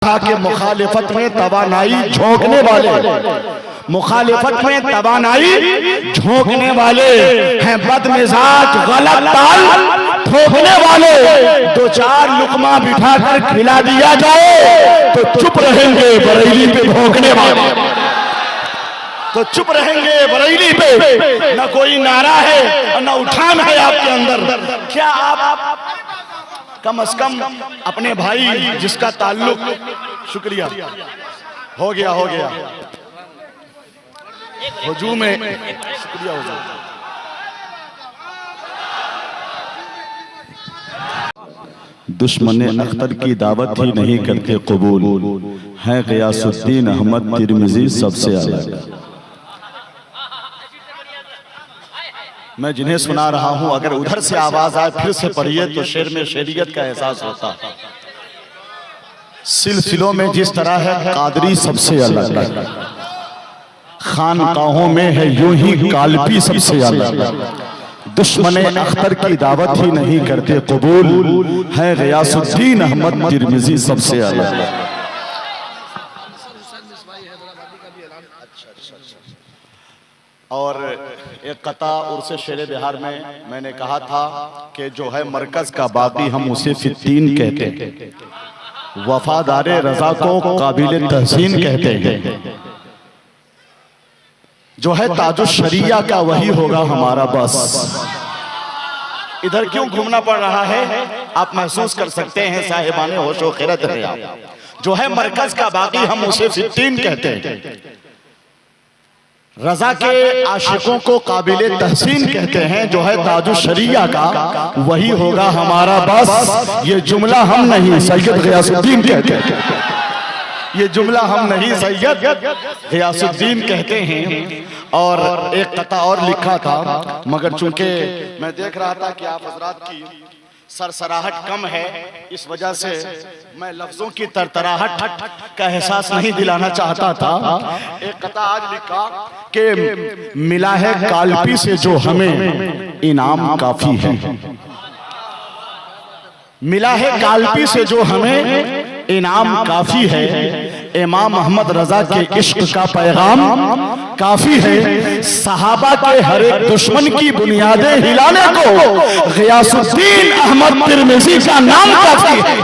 था कि मुखालिफत में तवानाई झोंकने वाले, मुखालिफत में तवानाई झोंकने वाले हैं, बदमिजाज गलत ताल ठोकने वाले। दो चार लुकमा बिठाकर खिला दिया जाए तो चुप रहेंगे बरेली पे भौंकने वाले, तो चुप रहेंगे बरेली पे। न कोई नारा है न उठान है आपके अंदर। क्या आप कम से कम अपने भाई जिसका ताल्लुक, शुक्रिया, हो गया हुजूम में, शुक्रिया हो जाए। दुश्मन अख्तर की दावत ही नहीं करते कबूल, है गियासुद्दीन अहमद तिरमिजी सबसे अलग। मैं जिन्हें सुना रहा हूं, अगर उधर से आवाज आए फिर से पढ़िए तो शेर में शेरियत का एहसास होता। सिलसिलों में जिस तरह है कादरी सबसे अलग, खानकाहों में है यूं ही कालपी सबसे अलग। दुश्मन अख्तर की दावत ही नहीं करते कबूल, है गियासुद्दीन अहमद तिरमिजी सबसे अलग। और एक कता उर्से शेर बिहार में मैंने कहा था कि जो है मरकज का बाकी हम उसे फित्तीन कहते हैं, वफादारे रजा को काबिल तहसीन कहते हैं। जो है ताजुश शरिया का वही होगा हमारा बस। इधर क्यों घूमना पड़ रहा है आप महसूस कर सकते हैं, साहिबाने होशो खिरत है आप। जो है मरकज का बाकी हम उसे फित्तीन कहते हैं, रजा के आशिकों को काबिले तहसीन कहते हैं। जो है ताजुश शरिया का वही होगा हमारा बस। ये जुमला हम नहीं सैयद गियासुद्दीन कहते हैं, ये जुमला हम नहीं सैयद गियासुद्दीन कहते हैं। और एक कथा और लिखा था, मगर चूंकि मैं देख रहा था कि आप हजरात की सरसराहट कम है, इस वजह से मैं लफ्जों की तरतराहट का एहसास नहीं दिलाना चाहता था। एक कथा आज लिखा कि मिला है कालपी से जो हमें इनाम काफी है, मिला है कालपी से जो हमें इनाम काफी है। इमाम अहमद रजा के इश्क का पैगाम काफी है। सहाबा के हर एक दुश्मन की बुनियादें हिलाने को गियासुद्दीन अहमद तिरमिजी का नाम काफी है।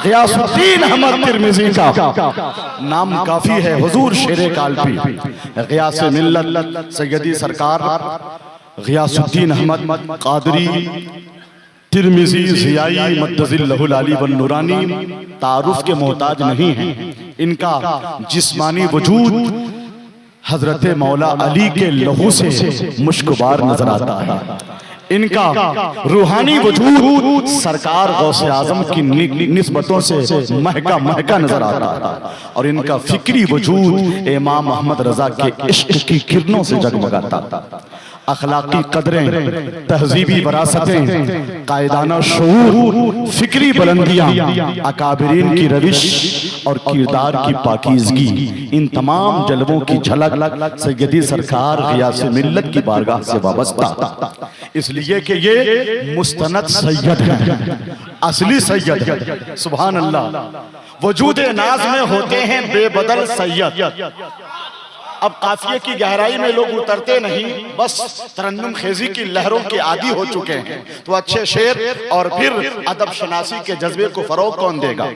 गियासुद्दीन अहमद तिरमिजी का नाम काफी है। हुजूर शेरे कालपी गियास मिल्लत सैयदी सरकार गियासुद्दीन अहमद कादरी तिरमिजी ज़ियाई मद्दज़िल्लहुल आली वन नूरानी तारुफ के मोहताज नहीं हैं। इनका जिस्मानी वजूद हजरत मौला अली के लहू से मुश्कबार नजर आता है। इनका रूहानी वजूद सरकार गौसे आजम की निस्बतों से महका महका नजर आता है। और इनका फिक्री वजूद इमाम अहमद रजा के इश्क की किरणों से जगमगाता। अखलाकी कदरें, तहजीबी वरासतें, कायदाना शऊर, फिक्री बुलंदियां, अकाबिरीन की रविश और किरदार की पाकीज़गी, इन तमाम जलवों की झलक सैयदी सरकार गियास मिल्लत की बारगाह से वाबस्ता। इसलिए कि ये मुस्तनद सैयद है, असली सैयद है। सुभान अल्लाह। वजूद नाज में होते हैं बेबदल सैयद। अब काफिये की गहराई में लोग उतरते नहीं, बस तरन्नुम खेजी की लहरों के आदी हो चुके हैं। तो अच्छे शेर और फिर अदब शनासी के जज्बे को फरोग कौन देगा।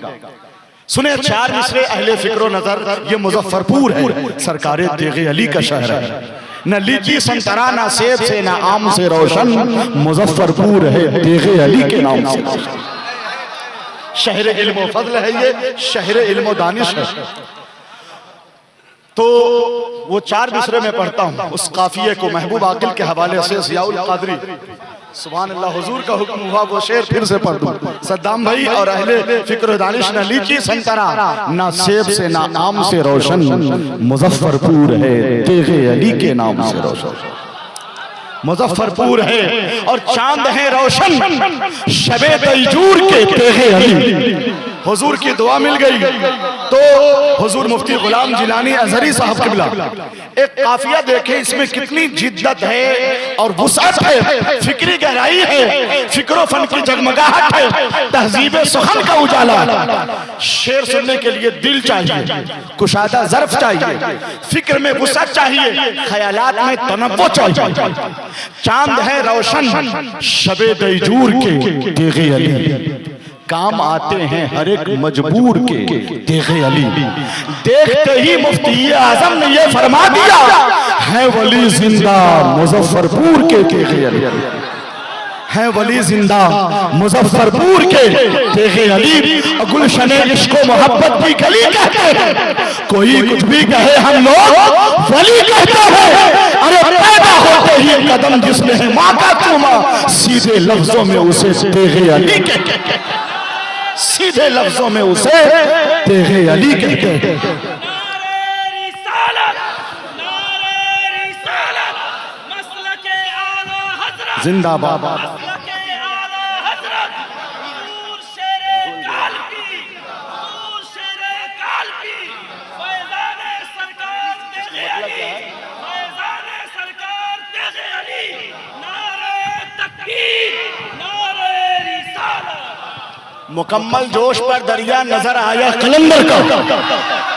सुने चार मिसरे अहले फिक्रो नजर। ये मुजफ्फरपुर है, सरकारे तेगे अली का शहर है। न लीची संतरा न सेब से न आम से रोशन, मुजफ्फरपुर है तेगे अली के नाम से। शहर इल्म फजल है ये, शहर इल्म दानिश है। तो वो चार मिसरे में पढ़ता हूँ उस काफिये को महबूब आकिल के हवाले से ज़ियाउल कादरी। सुभान अल्लाह। हुजूर का हुक्म हुआ वो शेर फिर से पढ़ दूं। सद्दाम भाई और अहले फिक्र दानिश न लीची संतरा न सेब से न आम से रोशन, मुजफ्फरपुर है तेगे अली के नाम से रोशन। मुजफ्फरपुर है और चांद है रोशन शबे तैजूर के तेगे अली। हुजूर की दुआ मिल गई तो हुजूर मुफ्ती गुलाम जिलानी अजहरी साहब किबला एक काफिया देखे, इसमें कितनी जिद्दत है और वुसअत है, फिक्री गहराई है, फिक्रो फन की जगमगाहट है, तहजीब सुखन का उजाला। शेर सुनने के लिए दिल चाहिए, कुशादा ज़र्फ चाहिए, फिक्र में वुसअत चाहिए, ख्यालात में तनव्वुर चाहिए। चांद है रोशन शबे दैजूर के तेगे अली, काम आते हैं हर एक मजबूर के तेगे अली। देखते ही मुफ्ती आजम ने ये फरमा दिया, है वली जिंदा मुजफ्फरपुर के तेगे अली, है वली जिंदा मुजफ्फरपुर के तेगे अली। गुलशने इश्क मोहब्बत की गली कहते हैं, कोई कुछ भी कहे हम लोग वली कहते हैं। अरे पैदा होते ही कदम जिसमें है माँ का चूमा, सीधे लफ्जों में उसे तेगे अली कहते हैं, सीधे लफ्जों में उसे तेगे अली कहते हैं। जिंदाबाद। मुकम्मल जोश पर दरिया नजर आया कलंदर का।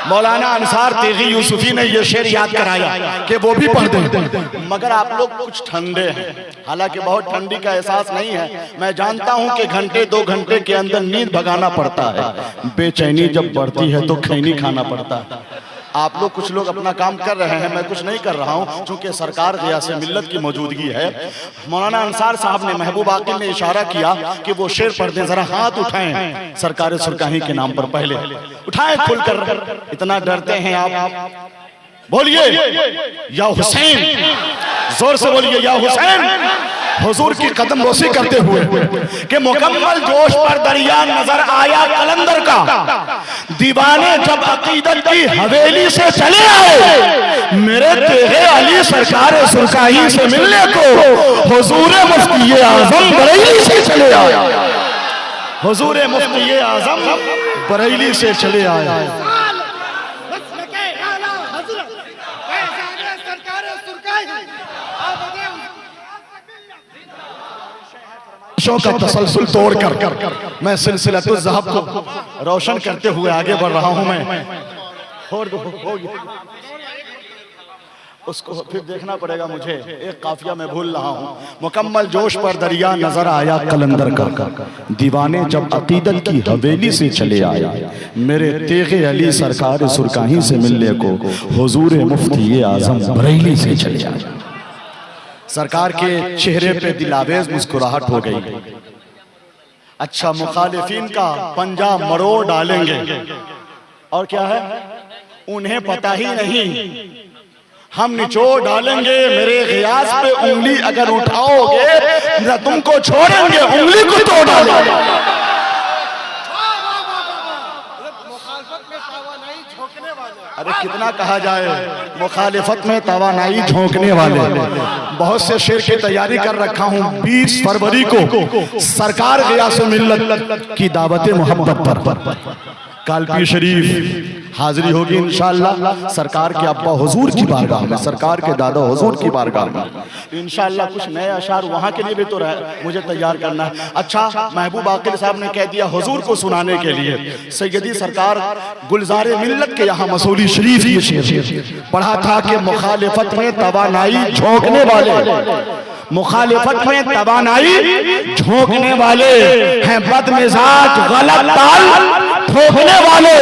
मौलाना अंसार तेगी यूसुफी ने यह शेर याद कराया कि वो भी पढ़ दें, मगर आप लोग कुछ ठंडे हैं। हालांकि बहुत ठंडी का एहसास नहीं है, मैं जानता हूं कि घंटे 2 घंटे के अंदर नींद भगाना पड़ता है, बेचैनी जब बढ़ती है तो खैनी खाना पड़ता है। आप लोग कुछ लोग अपना काम कर रहे हैं, मैं कुछ नहीं कर रहा हूं, क्योंकि सरकार ग़ियास मिल्लत की मौजूदगी है। मौलाना अंसार साहब ने, महबूब आकिल ने इशारा किया कि वो शेर पढ़ दें, जरा हाथ उठाएं सरकार सुरकाही के नाम पर, पहले उठाएं खुलकर। इतना डरते हैं आप, बोलिए या हुसैन, जोर से बोलिए या हुसैन। हुजूर की कदम बोसी करते हुए कि मुकम्मल जोश पर दरिया नजर आया कलंदर का, दीवाने जब अकीदत की हवेली से चले आए, मेरे तेगे अली सरकार सुरकाही से मिलने को हुजूर मुफ्ती आजम बरेली से चले आए, हुजूर मुफ्ती आजम बरेली से चले आए। का तसलसल तोड़कर मैं सिलसिलतुल ज़हब को रोशन करते हुए आगे बढ़ रहा हूं। मैं उसको फिर देखना पड़ेगा मुझे, एक काफिया में भूल रहा हूं। मुकम्मल जोश पर दरिया नजर आया कलंदर का, दीवाने जब अकीदत की हवेली से चले आए, मेरे तेगे अली सरकार सुरकाही से मिलने को हुजूर मुफ्ती आजम बरेली से चले आए। सरकार के चेहरे पे दिलावेज मुस्कुराहट हो गई। अच्छा, मुखालिफिन का पंजा मरोड़ डालेंगे, और क्या है उन्हें पता ही नहीं, हम निचोड़ डालेंगे। मेरे ग़ियास पे उंगली अगर उठाओगे न तुमको छोड़ेंगे, उंगली को तोड़ डालेंगे। अरे कितना कहा जाए, मुखालिफत में तवानाई झोंकने वाले। बहुत से शेर की तैयारी कर रखा हूं। 20 फरवरी को सरकार ग़ियास मिल्लत की दावत मोहब्बत पर कालपी शरीफ हाजिरी होगी इंशाअल्लाह, सरकार के अब्बा हुजूर की बारगाह में, सरकार के दादा हुजूर की बारगाह में इंशाअल्लाह। कुछ नए अशार वहां के लिए भी तो मुझे तैयार करना है। अच्छा, महबूब आकिल साहब ने कह दिया हुजूर को सुनाने के लिए, सैयदी सरकार गुलजारे मिल्लत के यहाँ मसूली शरीफ ये शेर पढ़ा था कि मुखालिफत में तवानाई झोंकने वाले, मुखालिफत में तवानाई झोंकने वाले हैं बदमिजाज, गलत ताल ठोकने वाले,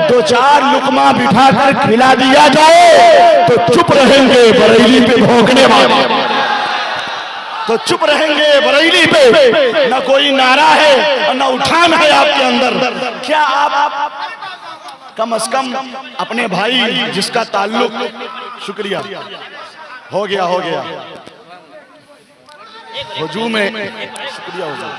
2-4 लुकमा बिठाकर खिला दिया जाए तो चुप रहेंगे बरेली पे भौंकने वाले, तो चुप रहेंगे बरेली पे। न कोई नारा है और न उठान है आपके अंदर। क्या आप कम से कम अपने भाई जिसका ताल्लुक, शुक्रिया, हो गया हुजूम में, शुक्रिया हुजूम।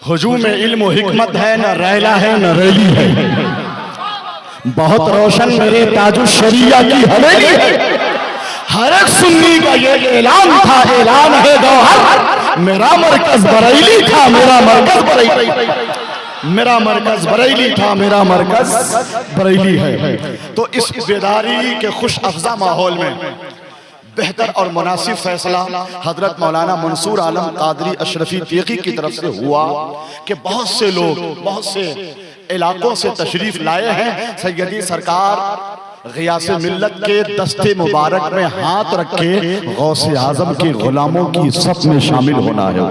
हुजूम में इल्म हिकमत है, न रैला है न रैली है, बहुत रोशन मेरे ताजुश शरिया की हवेली है। हर एक सुन्नी का ये ऐलान था, ऐलान है गौहर, मेरा मरकज बरेली था, मेरा मरकज बरेली, मेरा मरकज बरेली था, मेरा मरकज बरेली है। तो इस बेदारी के खुश अफजा माहौल में बेहतर और मुनासिब फैसला हजरत मौलाना मंसूर आलम कादरी अशरफी तेगी की तरफ से हुआ कि बहुत से लोग बहुत से इलाकों से तशरीफ लाए हैं। सैयदी सरकार ग़ियास मिल्लत के दस्ते मुबारक में हाथ रखे गौसे आज़म के गुलामों की सफ में शामिल होना है,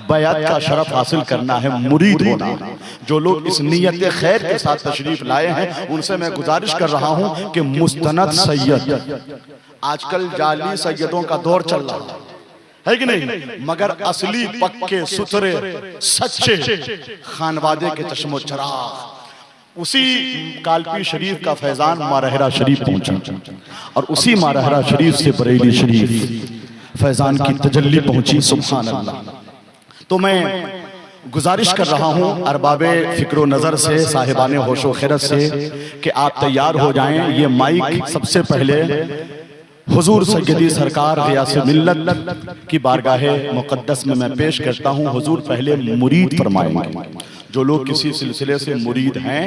बैअत का शरफ हासिल करना है, मुरीद होना। जो लोग इस नियत खैर के साथ तशरीफ लाए हैं उनसे मैं गुजारिश कर रहा हूं कि मुस्तनद सैयद, आजकल जाली सैयदों का दौर चल रहा है कि नहीं, मगर असली पक्के सुथरे सच्चे खानवादे के चश्मो चराग उसी कालपी शरीफ का फैजान मारहरा शरीफ पहुंचा और उसी मारहरा शरीफ से बरेली शरीफ फैजान की तजल्ली पहुंची। सुभान अल्लाह। तो मैं गुजारिश कर रहा हूं अरबाबे फिक्रो नजर से, साहिबाने होशो खैरत से कि आप तैयार हो जाएं। ये माइक सबसे पहले हुजूर सैयदी सरकार ग़ियास मिल्लत की बारगाहे मुक़द्दस में मैं पेश करता हूँ। हुजूर पहले मुरीद फरमाएंगे। जो लोग किसी सिलसिले से मुरीद हैं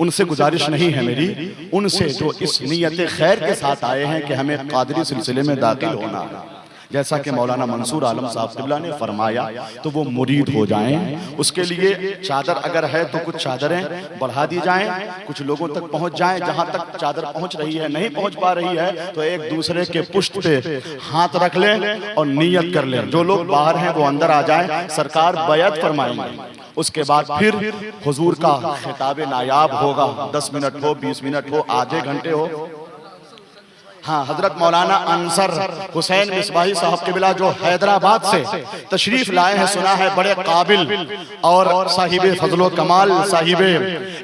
उनसे गुजारिश नहीं है मेरी, उनसे जो इस नियत खैर के साथ आए हैं कि हमें कादरी सिलसिले में दाखिल होना है, जैसा कि मौलाना मंसूर आलम साहब क़िबला ने फरमाया, तो वो मुरीद हो जाएं। उसके लिए चादर अगर है तो कुछ चादरें बढ़ा दी जाएं, कुछ लोगों तक पहुंच जाएं। जहां तक चादर पहुंच रही है, नहीं पहुंच पा रही है तो एक दूसरे के पुष्ट पे हाथ रख लें और नियत कर लें। जो लोग बाहर हैं वो अंदर आ जाएं, सरकार बैअत फरमाएंगे। उसके बाद फिर हुजूर का खिताब नायाब होगा। 10 मिनट हो, 20 मिनट हो, आधे घंटे हो। हाँ, हजरत मौलाना अंसर हुसैन मिसबाही साहब क़िबला जो हैदराबाद से तशरीफ लाए हैं, सुना है बड़े काबिल और साहिब फजलो कमाल, साहिब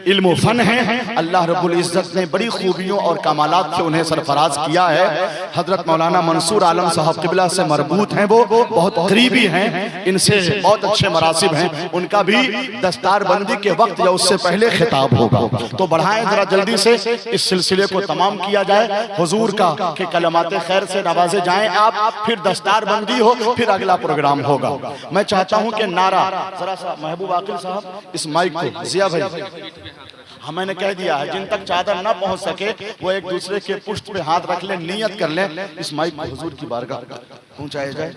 इल्म फन हैं। अल्लाह रब्बुल इज्जत ने बड़ी खूबियों और कमालात से उन्हें सरफराज किया है। हजरत मौलाना मंसूर आलम साहब क़िबला से मरबूत हैं, वो बहुत करीबी हैं, इनसे बहुत अच्छे मरासिब हैं। उनका भी दस्तारबंदी के वक्त या उससे पहले खिताब होगा, तो बढ़ाएं जरा जल्दी से इस सिलसिले को तमाम किया जाए। हुजूर का के कलमाते खैर से नवाजे जाएं आप, फिर दस्तारबंदी हो, फिर अगला प्रोग्राम होगा। मैं चाहता हूं कि नारा जरा सा महबूब आकिल साहब इस माइक को, जिया भाई मैंने कह दिया है, जिन तक चादर ना पहुंच सके वो एक दूसरे के पुष्ट पे हाथ रख लें, नियत कर लें, इस माइक को हुजूर की बारगाह पहुंचाया जाए।